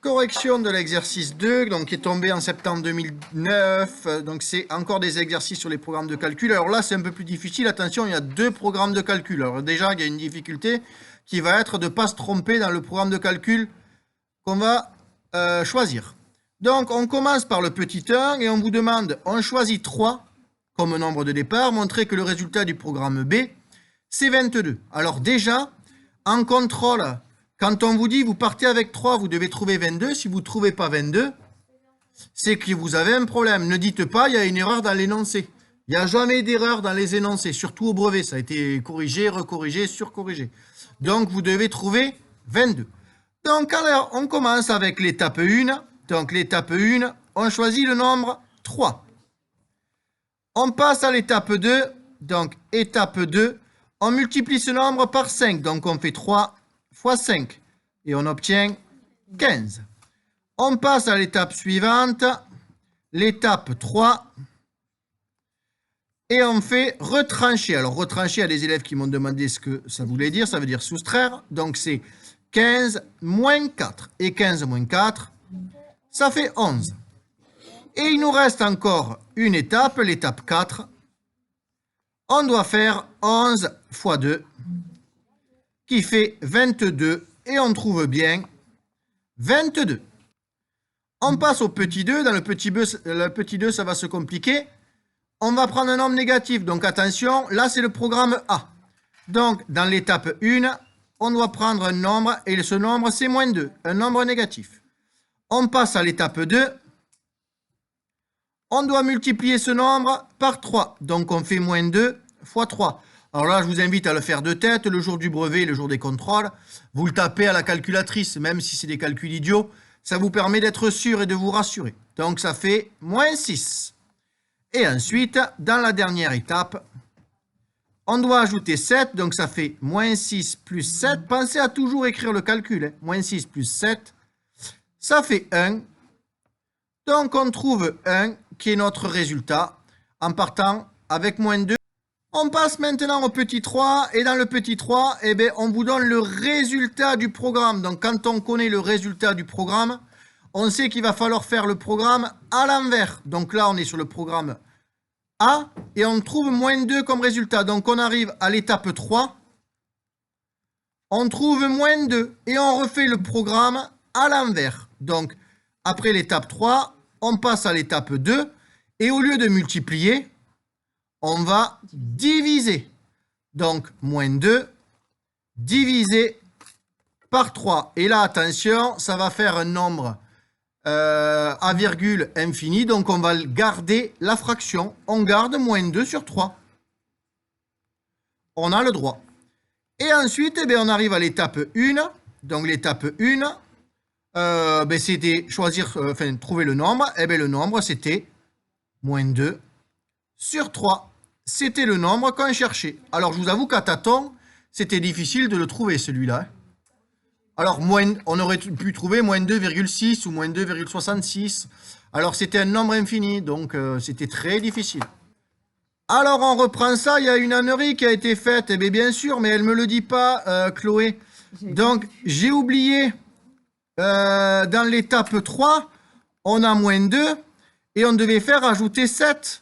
Correction de l'exercice 2, donc, qui est tombé en septembre 2009. Donc, c'est encore des exercices sur les programmes de calcul. Alors là, c'est un peu plus difficile. Attention, il y a 2 programmes de calcul. Alors déjà, il y a une difficulté qui va être de ne pas se tromper dans le programme de calcul qu'on va choisir. Donc, on commence par le petit 1 et on vous demande, on choisit 3 comme nombre de départ. Montrez que le résultat du programme B, c'est 22. Alors déjà, en contrôle, quand on vous dit vous partez avec 3, vous devez trouver 22. Si vous ne trouvez pas 22, c'est que vous avez un problème. Ne dites pas il y a une erreur dans l'énoncé. Il n'y a jamais d'erreur dans les énoncés, surtout au brevet. Ça a été corrigé, recorrigé, surcorrigé. Donc, vous devez trouver 22. Donc, alors, on commence avec l'étape 1. Donc, l'étape 1, on choisit le nombre 3. On passe à l'étape 2. Donc, étape 2, on multiplie ce nombre par 5. Donc, on fait 3 fois 5. Et on obtient 15. On passe à l'étape suivante. L'étape 3. Et on fait retrancher. Alors, retrancher, il y a des élèves qui m'ont demandé ce que ça voulait dire. Ça veut dire soustraire. Donc, c'est 15 moins 4. Et 15 moins 4, ça fait 11. Et il nous reste encore une étape, l'étape 4. On doit faire 11 fois 2, qui fait 22. Et on trouve bien 22. On passe au petit 2. Dans le petit 2, ça va se compliquer. On va prendre un nombre négatif. Donc attention, là c'est le programme A. Donc dans l'étape 1, on doit prendre un nombre et ce nombre c'est moins 2, un nombre négatif. On passe à l'étape 2. On doit multiplier ce nombre par 3. Donc on fait moins 2 fois 3. Alors là, je vous invite à le faire de tête, le jour du brevet, le jour des contrôles. Vous le tapez à la calculatrice, même si c'est des calculs idiots. Ça vous permet d'être sûr et de vous rassurer. Donc ça fait moins 6. Et ensuite, dans la dernière étape, on doit ajouter 7. Donc ça fait moins 6 plus 7. Pensez à toujours écrire le calcul. Moins 6 plus 7, ça fait 1. Donc on trouve 1 qui est notre résultat en partant avec moins 2. On passe maintenant au petit 3. Et dans le petit 3, eh bien, on vous donne le résultat du programme. Donc quand on connaît le résultat du programme, on sait qu'il va falloir faire le programme à l'envers. Donc là, on est sur le programme A et on trouve moins 2 comme résultat. Donc on arrive à l'étape 3. On trouve moins 2 et on refait le programme à l'envers. Donc après l'étape 3, on passe à l'étape 2 et au lieu de multiplier, on va diviser. Donc moins 2 divisé par 3. Et là, attention, ça va faire un nombre à virgule infini, donc on va garder la fraction. On garde moins 2 sur 3. On a le droit. Et ensuite, eh bien, on arrive à l'étape 1. Donc l'étape 1, c'était choisir, trouver le nombre. Et bien, le nombre, c'était moins 2 sur 3. C'était le nombre qu'on cherchait. Alors, je vous avoue qu'à tâtons, c'était difficile de le trouver, celui-là. Alors, on aurait pu trouver moins 2,6 ou moins 2,66. Alors, c'était un nombre infini, donc c'était très difficile. Alors, on reprend ça. Il y a une ânerie qui a été faite. Eh bien sûr, mais elle ne me le dit pas, Chloé. Donc, j'ai oublié, dans l'étape 3, on a moins 2 et on devait faire ajouter 7.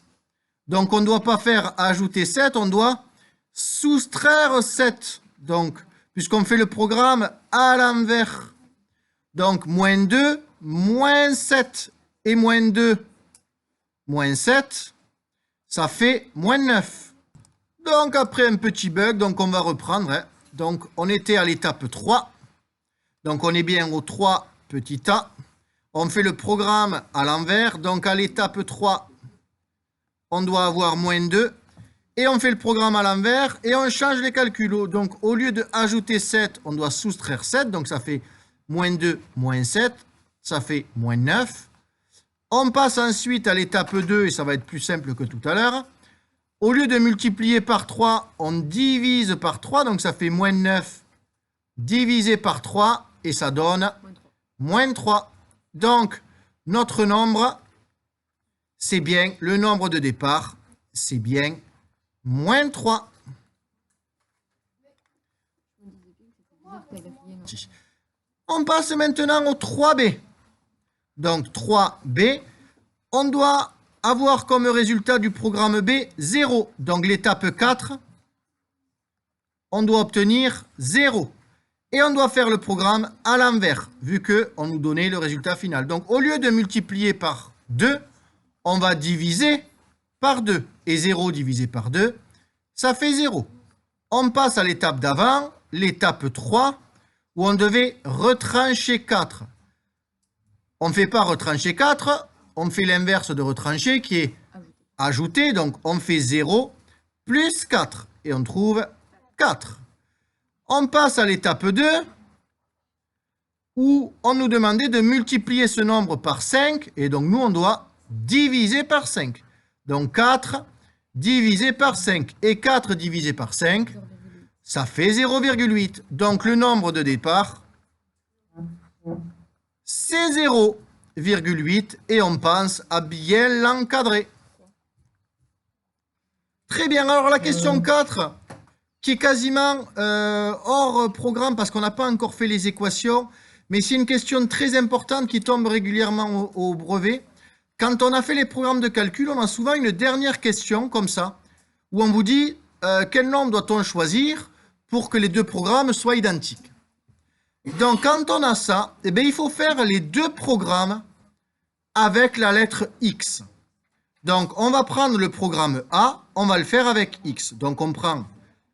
Donc, on ne doit pas faire ajouter 7, on doit soustraire 7. Donc, puisqu'on fait le programme à l'envers. Donc, moins 2, moins 7. Et moins 2, moins 7, ça fait moins 9. Donc, après un petit bug, donc on va reprendre. Hein. Donc, on était à l'étape 3. Donc, on est bien au 3 petit a. On fait le programme à l'envers. Donc, à l'étape 3, on doit avoir moins 2. Et on fait le programme à l'envers et on change les calculs. Donc, au lieu d'ajouter 7, on doit soustraire 7. Donc, ça fait moins 2, moins 7. Ça fait moins 9. On passe ensuite à l'étape 2 et ça va être plus simple que tout à l'heure. Au lieu de multiplier par 3, on divise par 3. Donc, ça fait moins 9 divisé par 3 et ça donne moins 3. Donc, notre nombre, c'est bien le nombre de départ. C'est bien moins 3. On passe maintenant au 3b. donc 3b, on doit avoir comme résultat du programme B 0. Donc l'étape 4, on doit obtenir 0. Et on doit faire le programme à l'envers, vu qu'on nous donnait le résultat final. Donc au lieu de multiplier par 2, on va diviser par 2. Et 0 divisé par 2, ça fait 0. On passe à l'étape d'avant, l'étape 3, où on devait retrancher 4. On ne fait pas retrancher 4, on fait l'inverse de retrancher qui est ajouter. Donc on fait 0 plus 4 et on trouve 4. On passe à l'étape 2 où on nous demandait de multiplier ce nombre par 5 et donc nous on doit diviser par 5. Donc 4 divisé par 5 et 4 divisé par 5, ça fait 0,8. Donc le nombre de départ, c'est 0,8 et on pense à bien l'encadrer. Très bien, alors la question 4, qui est quasiment hors programme parce qu'on n'a pas encore fait les équations, mais c'est une question très importante qui tombe régulièrement au brevet. Quand on a fait les programmes de calcul, on a souvent une dernière question comme ça, où on vous dit quel nombre doit-on choisir pour que les deux programmes soient identiques. Donc quand on a ça, eh bien, il faut faire les deux programmes avec la lettre X. Donc on va prendre le programme A, on va le faire avec X. Donc on prend,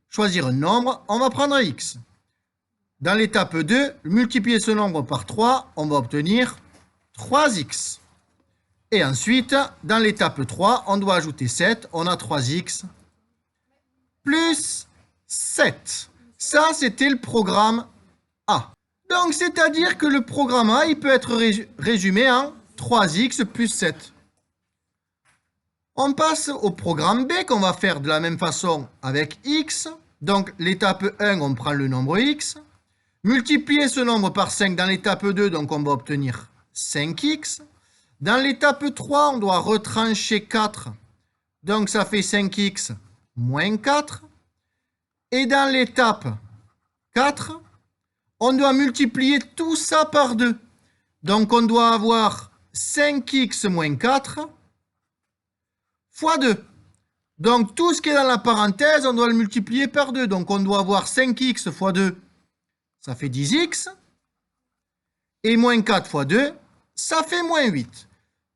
choisir un nombre, on va prendre X. Dans l'étape 2, multiplier ce nombre par 3, on va obtenir 3x. Et ensuite, dans l'étape 3, on doit ajouter 7, on a 3x plus 7. Ça, c'était le programme A. Donc, c'est-à-dire que le programme A, il peut être résumé en 3x plus 7. On passe au programme B qu'on va faire de la même façon avec x. Donc, l'étape 1, on prend le nombre x. Multiplier ce nombre par 5 dans l'étape 2, donc on va obtenir 5x. Dans l'étape 3, on doit retrancher 4. Donc, ça fait 5x moins 4. Et dans l'étape 4, on doit multiplier tout ça par 2. Donc, on doit avoir 5x moins 4 fois 2. Donc, tout ce qui est dans la parenthèse, on doit le multiplier par 2. Donc, on doit avoir 5x fois 2, ça fait 10x. Et moins 4 fois 2, ça fait moins 8.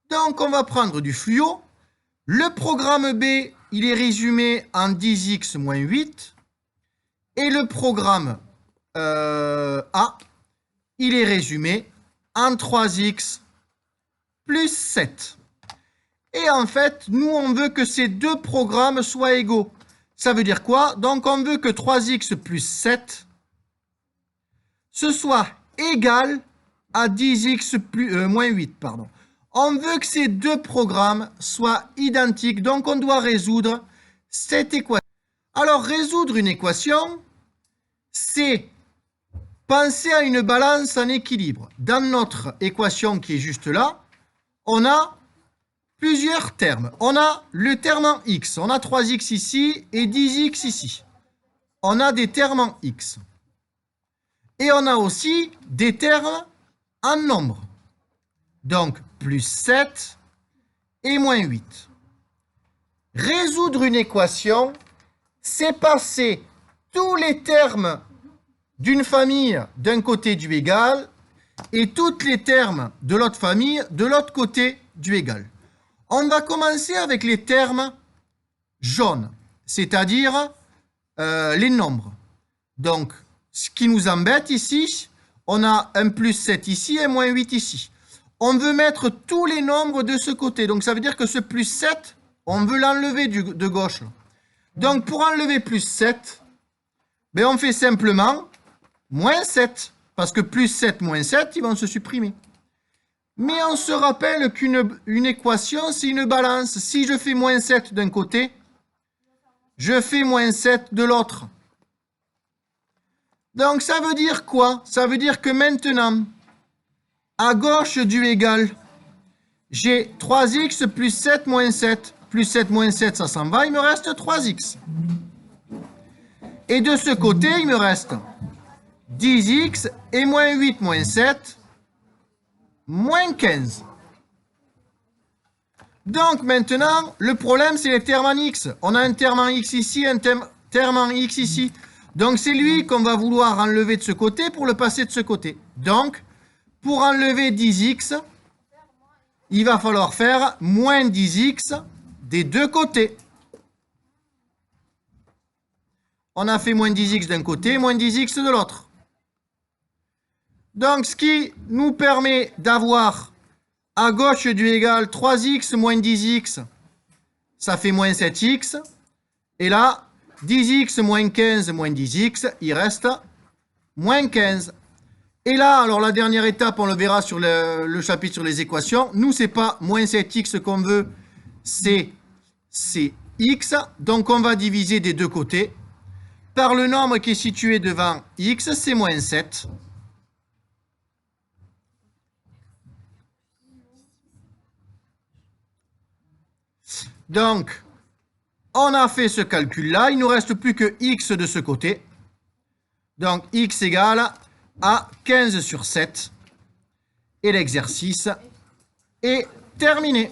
Donc, on va prendre du fluo. Le programme B, il est résumé en 10x moins 8. Et le programme A, il est résumé en 3x plus 7. Et en fait, nous, on veut que ces deux programmes soient égaux. Ça veut dire quoi? Donc, on veut que 3x plus 7, ce soit égal à 10x moins 8. Pardon. On veut que ces deux programmes soient identiques. Donc, on doit résoudre cette équation. Alors, résoudre une équation, c'est penser à une balance en équilibre. Dans notre équation qui est juste là, on a plusieurs termes. On a le terme en x. On a 3x ici et 10x ici. On a des termes en x. Et on a aussi des termes en nombre. Donc, plus 7 et moins 8. Résoudre une équation, c'est passer tous les termes d'une famille d'un côté du égal et tous les termes de l'autre famille de l'autre côté du égal. On va commencer avec les termes jaunes, c'est-à-dire les nombres. Donc, ce qui nous embête ici, on a un plus 7 ici et moins 8 ici. On veut mettre tous les nombres de ce côté. Donc, ça veut dire que ce plus 7, on veut l'enlever de gauche. Donc, pour enlever plus 7, ben, on fait simplement moins 7. Parce que plus 7 moins 7, ils vont se supprimer. Mais on se rappelle qu'une équation, c'est une balance. Si je fais moins 7 d'un côté, je fais moins 7 de l'autre. Donc, ça veut dire quoi? Ça veut dire que maintenant, à gauche du égal, j'ai 3x plus 7 moins 7. Plus 7 moins 7, ça s'en va, il me reste 3x. Et de ce côté, il me reste 10x et moins 8 moins 7. moins 15. Donc maintenant, le problème, c'est les termes en x. On a un terme en x ici, un terme en x ici. Donc c'est lui qu'on va vouloir enlever de ce côté pour le passer de ce côté. Donc, pour enlever 10x, il va falloir faire moins 10x des deux côtés. On a fait moins 10x d'un côté, moins 10x de l'autre. Donc, ce qui nous permet d'avoir à gauche du égal 3x moins 10x, ça fait moins 7x. Et là, 10x moins 15 moins 10x, il reste moins 15. Et là, alors la dernière étape, on le verra sur le chapitre sur les équations. Nous, c'est pas moins 7x qu'on veut, c'est x. Donc, on va diviser des deux côtés par le nombre qui est situé devant x, c'est moins 7. Donc, on a fait ce calcul-là. Il ne nous reste plus que x de ce côté. Donc, x égale à 15 sur 7. Et l'exercice est terminé.